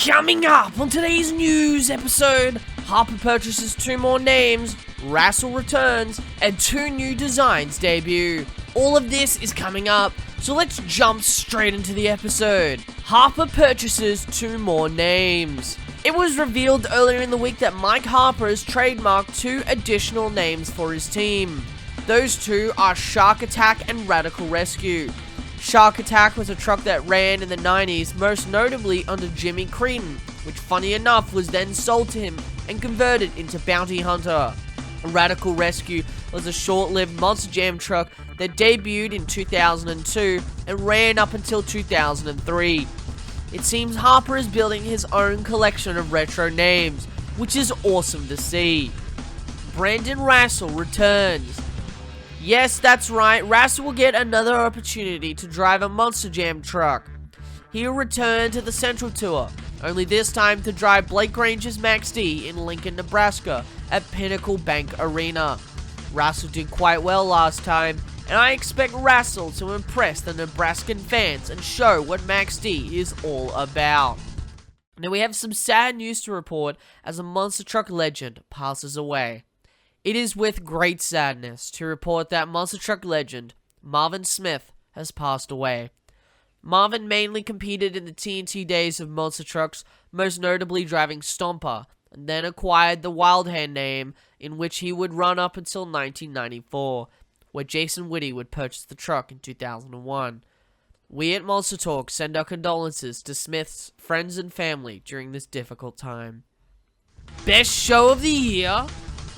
Coming up on today's news episode, Harper purchases 2 more names, Rassel returns, and 2 new designs debut. All of this is coming up, so let's jump straight into the episode. Harper purchases 2 more names. It was revealed earlier in the week that Mike Harper has trademarked 2 additional names for his team. Those 2 are Shark Attack and Radical Rescue. Shark Attack was a truck that ran in the 90s, most notably under Jimmy Creedon, which funny enough was then sold to him and converted into Bounty Hunter. Radical Rescue was a short-lived Monster Jam truck that debuted in 2002 and ran up until 2003. It seems Harper is building his own collection of retro names, which is awesome to see. Brandon Rassel returns. Yes, that's right, Rassel will get another opportunity to drive a Monster Jam truck. He'll return to the Central Tour, only this time to drive Blake Granger's Max D in Lincoln, Nebraska at Pinnacle Bank Arena. Rassel did quite well last time, and I expect Rassel to impress the Nebraskan fans and show what Max D is all about. Now we have some sad news to report as a monster truck legend passes away. It is with great sadness to report that monster truck legend, Marvin Smith, has passed away. Marvin mainly competed in the TNT days of monster trucks, most notably driving Stomper, and then acquired the Wild Hand name, in which he would run up until 1994, where Jason Whitty would purchase the truck in 2001. We at MonsterTalk send our condolences to Smith's friends and family during this difficult time. Best show of the year?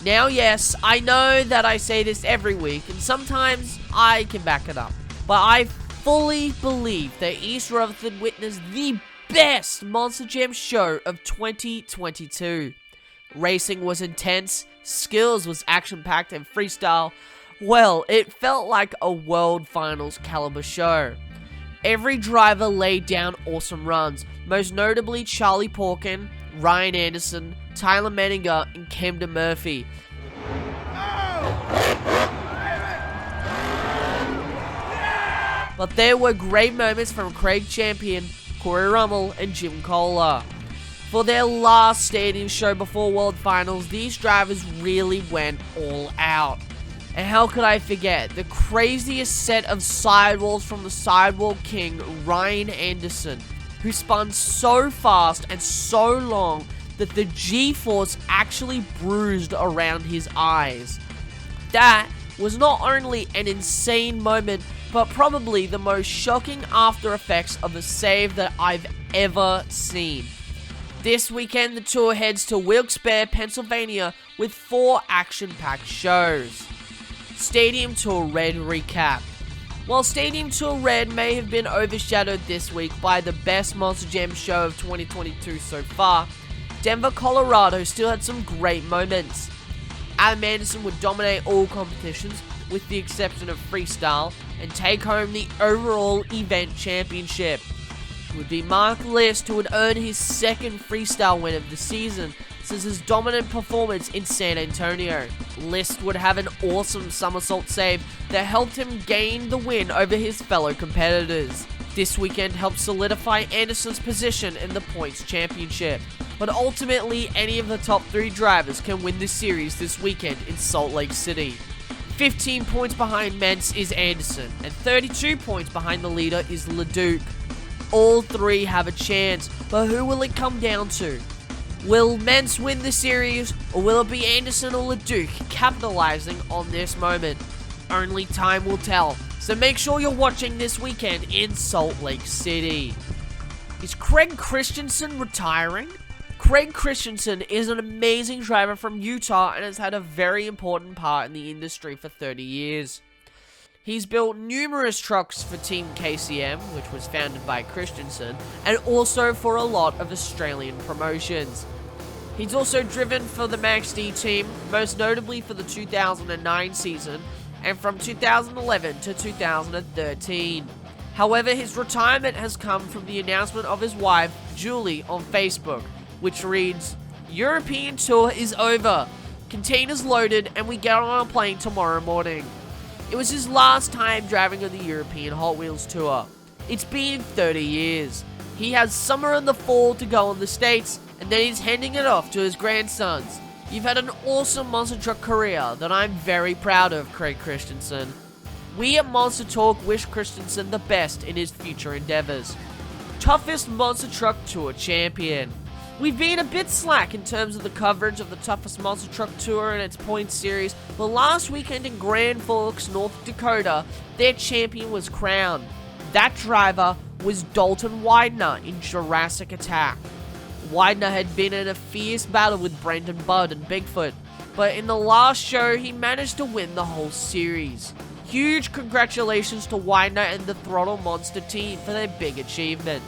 Now, yes, I know that I say this every week, and sometimes I can back it up, but I fully believe that East Rutherford witnessed the best Monster Jam show of 2022. Racing was intense, skills was action-packed, and freestyle, well, it felt like a World Finals caliber show. Every driver laid down awesome runs, most notably Charlie Porkin, Ryan Anderson, Tyler Menninger, and Camden Murphy. But there were great moments from Craig Champion, Corey Rummel, and Jim Kohler. For their last stadium show before World Finals, these drivers really went all out. And how could I forget the craziest set of sidewalls from the Sidewall King, Ryan Anderson, who spun so fast and so long that the G-force actually bruised around his eyes. That was not only an insane moment, but probably the most shocking after effects of a save that I've ever seen. This weekend, the tour heads to Wilkes-Barre, Pennsylvania with 4 action-packed shows. Stadium Tour Red recap. While Stadium Tour Red may have been overshadowed this week by the best Monster Jam show of 2022 so far, Denver, Colorado still had some great moments. Adam Anderson would dominate all competitions, with the exception of freestyle, and take home the overall event championship. It would be Mark List who would earn his 2nd freestyle win of the season since his dominant performance in San Antonio. List would have an awesome somersault save that helped him gain the win over his fellow competitors. This weekend helped solidify Anderson's position in the points championship, but ultimately any of the top 3 drivers can win the series this weekend in Salt Lake City. 15 points behind Mentz is Anderson, and 32 points behind the leader is LeDuc. All 3 have a chance, but who will it come down to? Will Mentz win the series, or will it be Anderson or LeDuc capitalizing on this moment? Only time will tell, so make sure you're watching this weekend in Salt Lake City. Is Craig Christensen retiring? Craig Christensen is an amazing driver from Utah and has had a very important part in the industry for 30 years. He's built numerous trucks for Team KCM, which was founded by Christensen, and also for a lot of Australian promotions. He's also driven for the Max D team, most notably for the 2009 season, and from 2011 to 2013. However, his retirement has come from the announcement of his wife, Julie, on Facebook, which reads, "European tour is over. Containers loaded and we get on a plane tomorrow morning." It was his last time driving on the European Hot Wheels tour. It's been 30 years. He has summer and the fall to go in the States, and then he's handing it off to his grandsons. You've had an awesome monster truck career that I'm very proud of, Craig Christensen. We at Monster Talk wish Christensen the best in his future endeavors. Toughest Monster Truck Tour champion. We've been a bit slack in terms of the coverage of the toughest Monster Truck Tour and its points series, but last weekend in Grand Forks, North Dakota, their champion was crowned. That driver was Dalton Widener in Jurassic Attack. Widener had been in a fierce battle with Brendan Budd and Bigfoot, but in the last show he managed to win the whole series. Huge congratulations to Widener and the Throttle Monster team for their big achievement.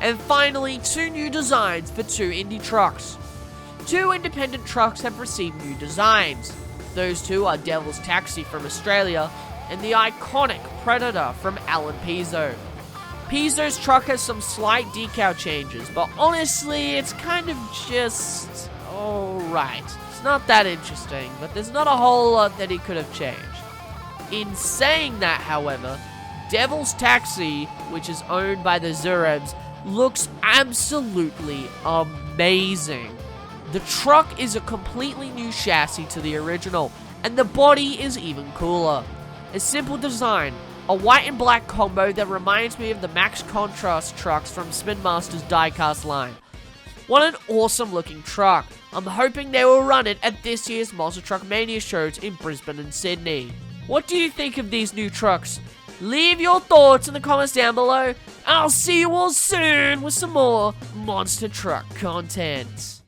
And finally, 2 new designs for 2 indie trucks. 2 independent trucks have received new designs. Those 2 are Devil's Taxi from Australia and the iconic Predator from Alan Pizzo. Pizzo's truck has some slight decal changes, but honestly, it's kind of just alright. It's not that interesting, but there's not a whole lot that he could have changed. In saying that, however, Devil's Taxi, which is owned by the Zurebs, looks absolutely amazing. The truck is a completely new chassis to the original, and the body is even cooler. A simple design, a white and black combo that reminds me of the Max Contrast trucks from Spin Master's diecast line. What an awesome looking truck. I'm hoping they will run it at this year's Monster Truck Mania shows in Brisbane and Sydney. What do you think of these new trucks? Leave your thoughts in the comments down below. I'll see you all soon with some more Monster Truck content.